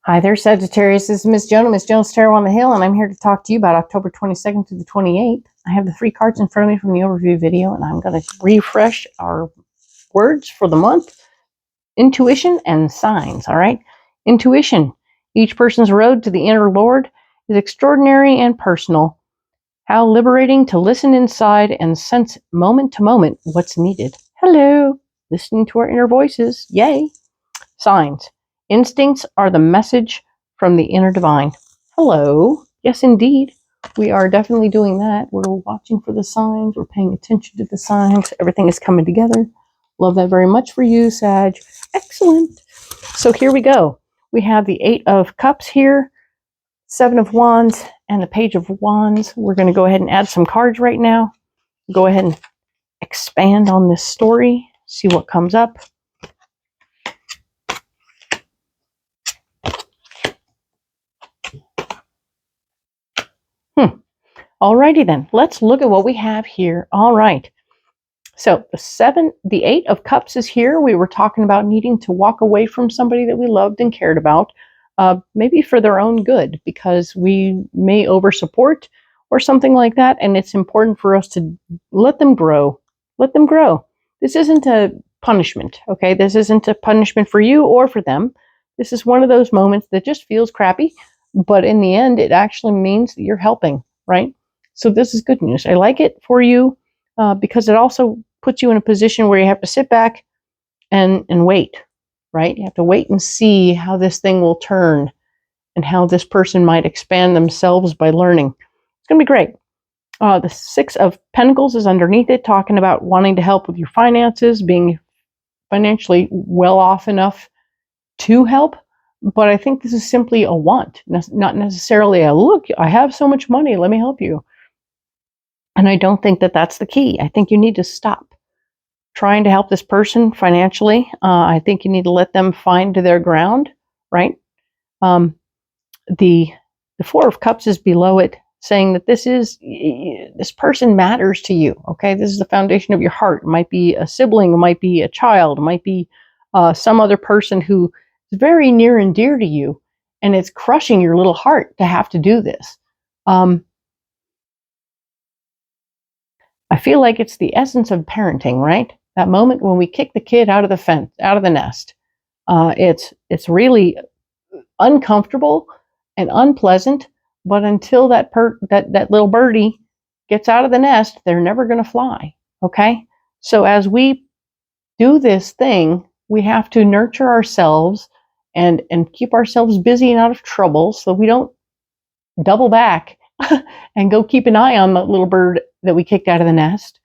Hi there, Sagittarius. This is Miss Joan, Miss Jones Tarot on the Hill, and I'm here to talk to you about October 22nd to the 28th. I have the 3 cards in front of me from the overview video, and I'm going to refresh our words for the month. Intuition and signs, all right? Intuition. Each person's road to the inner Lord is extraordinary and personal. How liberating to listen inside and sense moment to moment what's needed. Hello. Listening to our inner voices. Yay. Signs. Instincts are the message from the inner divine. Hello. Yes, indeed. We are definitely doing that. We're watching for the signs. We're paying attention to the signs. Everything is coming together. Love that very much for you, Sag. Excellent. So here we go. We have the 8 of Cups here, 7 of Wands, and the Page of Wands. We're going to go ahead and add some cards right now. Go ahead and expand on this story. See what comes up. Alrighty then, let's look at what we have here. All right. So the 8 of Cups is here. We were talking about needing to walk away from somebody that we loved and cared about, maybe for their own good, because we may oversupport or something like that. And it's important for us to let them grow. Let them grow. This isn't a punishment, okay? This isn't a punishment for you or for them. This is one of those moments that just feels crappy, but in the end, it actually means that you're helping, right? So this is good news. I like it for you because it also puts you in a position where you have to sit back and wait, right? You have to wait and see how this thing will turn and how this person might expand themselves by learning. It's going to be great. The 6 of Pentacles is underneath it, talking about wanting to help with your finances, being financially well off enough to help. But I think this is simply a want, not necessarily a look, I have so much money, let me help you. And I don't think that that's the key. I think you need to stop trying to help this person financially. I think you need to let them find their ground, right? The 4 of Cups is below it, saying that this person matters to you, okay? This is the foundation of your heart. It might be a sibling, it might be a child, it might be some other person who is very near and dear to you, and it's crushing your little heart to have to do this. I feel like it's the essence of parenting, right? That moment when we kick the kid out of the fence, out of the nest. It's really uncomfortable and unpleasant, but until that little birdie gets out of the nest, they're never going to fly, okay? So as we do this thing, we have to nurture ourselves and keep ourselves busy and out of trouble so we don't double back and go keep an eye on the little bird that we kicked out of the nest.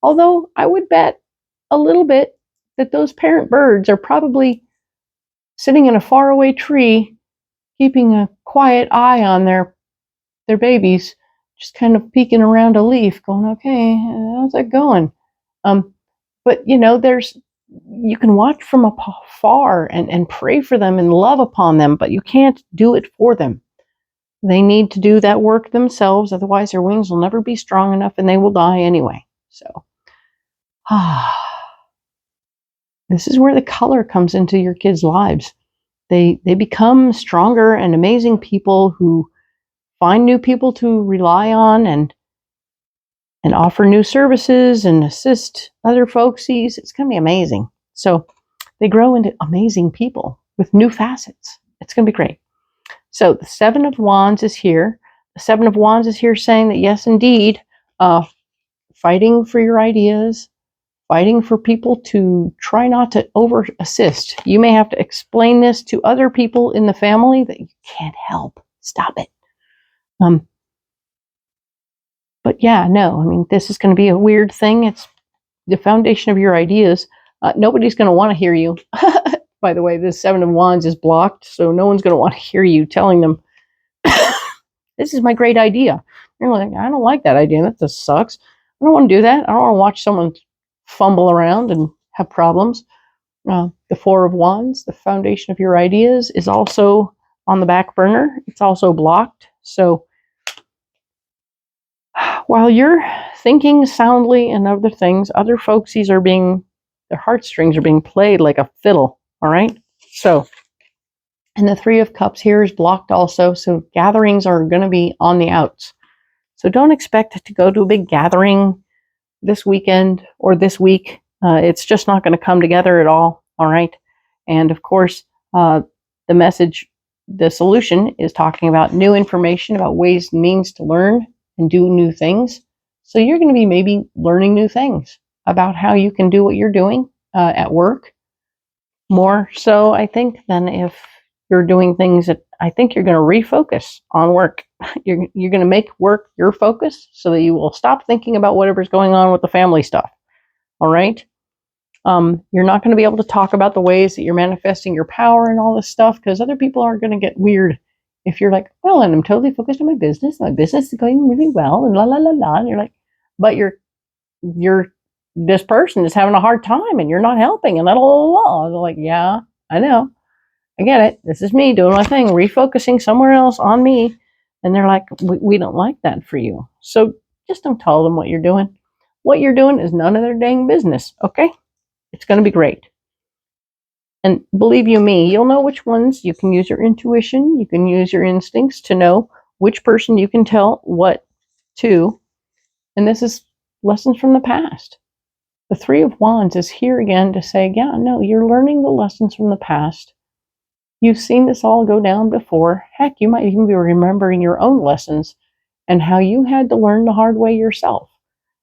Although I would bet a little bit that those parent birds are probably sitting in a faraway tree, keeping a quiet eye on their babies, just kind of peeking around a leaf, going, okay, how's that going? But you know, you can watch from afar and pray for them and love upon them, but you can't do it for them. They need to do that work themselves, otherwise their wings will never be strong enough and they will die anyway. So, this is where the color comes into your kids' lives. They become stronger and amazing people who find new people to rely on and offer new services and assist other folksies. It's going to be amazing. So they grow into amazing people with new facets. It's going to be great. So the 7 of Wands is here. The 7 of Wands is here saying that yes, indeed, fighting for your ideas, fighting for people to try not to over assist. You may have to explain this to other people in the family that you can't help. Stop it. But yeah, no, I mean, this is going to be a weird thing. It's the foundation of your ideas. Nobody's going to want to hear you. By the way, this 7 of Wands is blocked, so no one's going to want to hear you telling them, this is my great idea. You're like, I don't like that idea. That just sucks. I don't want to do that. I don't want to watch someone fumble around and have problems. The 4 of Wands, the foundation of your ideas, is also on the back burner. It's also blocked. So while you're thinking soundly and other things, other folksies are their heartstrings are being played like a fiddle. All right. So And the Three of Cups here is blocked also, so gatherings are going to be on the outs. So don't expect to go to a big gathering this weekend or this week. It's just not going to come together at all right? And of course, the message, the solution is talking about new information about ways and means to learn and do new things. So you're going to be maybe learning new things about how you can do what you're doing at work. More so, I think, than if you're doing things that I think you're going to refocus on work. You're going to make work your focus so that you will stop thinking about whatever's going on with the family stuff. All right? You're not going to be able to talk about the ways that you're manifesting your power and all this stuff because other people are going to get weird if you're like, well, and I'm totally focused on my business. My business is going really well, and la la la la. And you're like, but you're this person is having a hard time, and you're not helping, and la la la la. They're like, yeah, I know, I get it. This is me doing my thing, refocusing somewhere else on me, and they're like, we don't like that for you. So just don't tell them what you're doing. What you're doing is none of their dang business. Okay. It's going to be great. And believe you me, you'll know which ones you can use your intuition, you can use your instincts to know which person you can tell what to. And this is lessons from the past. The Three of Wands is here again to say, yeah, no, you're learning the lessons from the past. You've seen this all go down before. Heck, you might even be remembering your own lessons and how you had to learn the hard way yourself.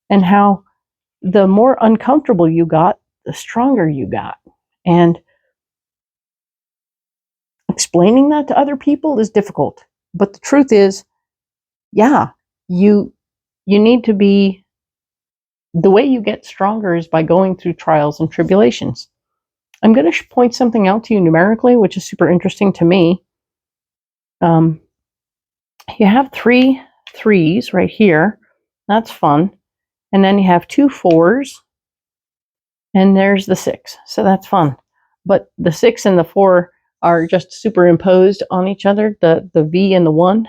And how the more uncomfortable you got, the stronger you got. And explaining that to other people is difficult. But the truth is, yeah, you need to be, the way you get stronger is by going through trials and tribulations. I'm going to point something out to you numerically, which is super interesting to me. You have 3 3s right here. That's fun. And then you have 2 4s. And there's the 6. So that's fun. But the 6 and the 4 are just superimposed on each other, the V and the 1.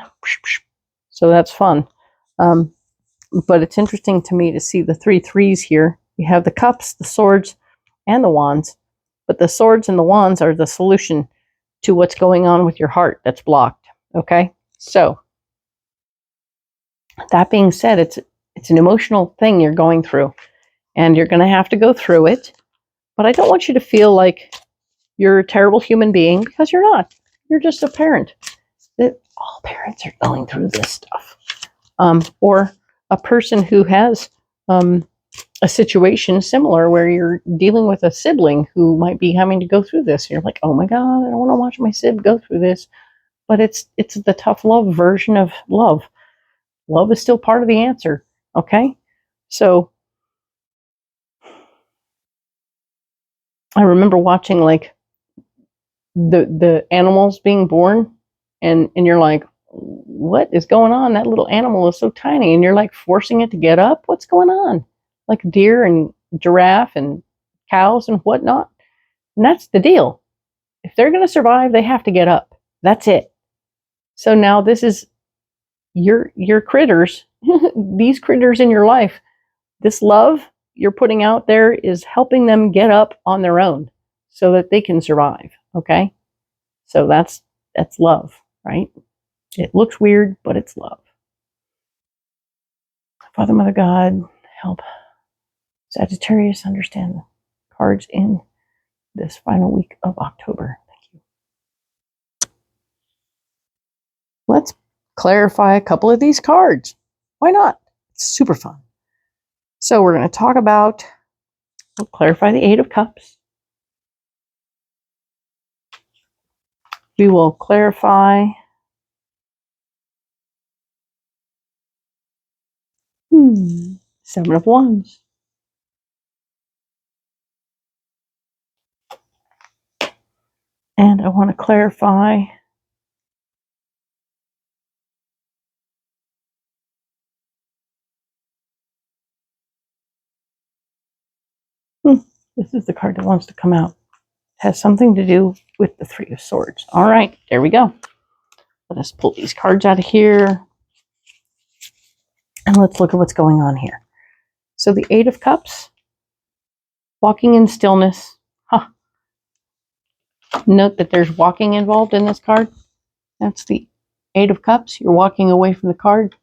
So that's fun. But it's interesting to me to see the 3 3s here. You have the cups, the swords, and the wands. But the swords and the wands are the solution to what's going on with your heart that's blocked. Okay? So, that being said, it's an emotional thing you're going through. And you're going to have to go through it. But I don't want you to feel like you're a terrible human being, because you're not. You're just a parent. All parents are going through this stuff. Or a person who has a situation similar where you're dealing with a sibling who might be having to go through this. You're like, oh my God, I don't want to watch my sib go through this. But it's the tough love version of love. Love is still part of the answer. Okay? So I remember watching like the animals being born, and you're like, what is going on? That little animal is so tiny, and you're like forcing it to get up. What's going on? Like deer and giraffe and cows and whatnot. And that's the deal. If they're going to survive, they have to get up. That's it. So now this is your critters, these critters in your life. This love you're putting out there is helping them get up on their own so that they can survive. Okay? So that's love, right? It looks weird, but it's love. Father, Mother, God, help Sagittarius understand the cards in this final week of October. Thank you. Let's clarify a couple of these cards. Why not? It's super fun. So we're going to talk about, we'll clarify the Eight of Cups. We will clarify Seven of Wands. And I want to clarify this is the card that wants to come out. It has something to do with the Three of Swords. All right, there we go. Let us pull these cards out of here. And let's look at what's going on here. So the Eight of Cups, walking in stillness. Note that there's walking involved in this card. That's the 8 of Cups. You're walking away from the card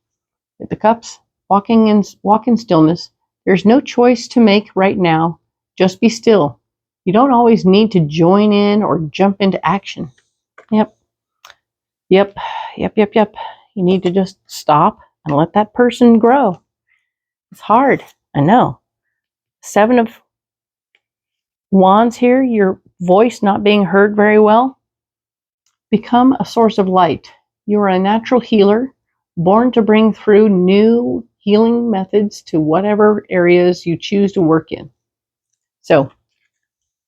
with the cups. Walk in stillness. There's no choice to make right now. Just be still. You don't always need to join in or jump into action. Yep. You need to just stop and let that person grow. It's hard. I know. 7 of Wands here, your voice not being heard very well. Become a source of light. You are a natural healer, born to bring through new healing methods to whatever areas you choose to work in. So,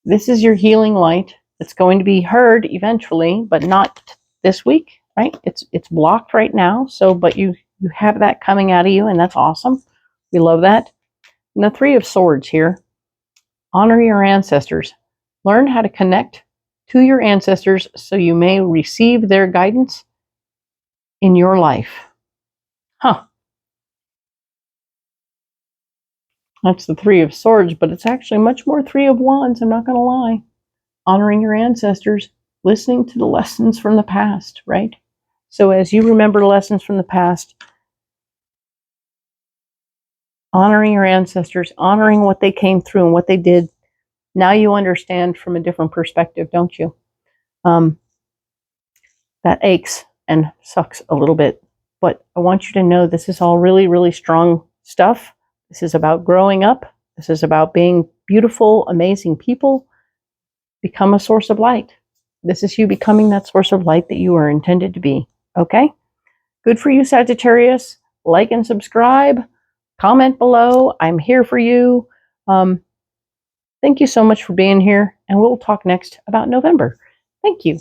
this is your healing light. It's going to be heard eventually, but not this week, right? It's blocked right now. So, but you have that coming out of you, and that's awesome. We love that. And the 3 of Swords here. Honor your ancestors. Learn how to connect to your ancestors so you may receive their guidance in your life. That's the 3 of Swords, but it's actually much more 3 of Wands, I'm not going to lie. Honoring your ancestors, listening to the lessons from the past, right? So as you remember lessons from the past, honoring your ancestors, honoring what they came through and what they did, now you understand from a different perspective, don't you? That aches and sucks a little bit, but I want you to know this is all really, really strong stuff. This is about growing up. This is about being beautiful, amazing people. Become a source of light. This is you becoming that source of light that you are intended to be. Okay? Good for you, Sagittarius. Like and subscribe. Comment below. I'm here for you. Thank you so much for being here, and we'll talk next about November. Thank you.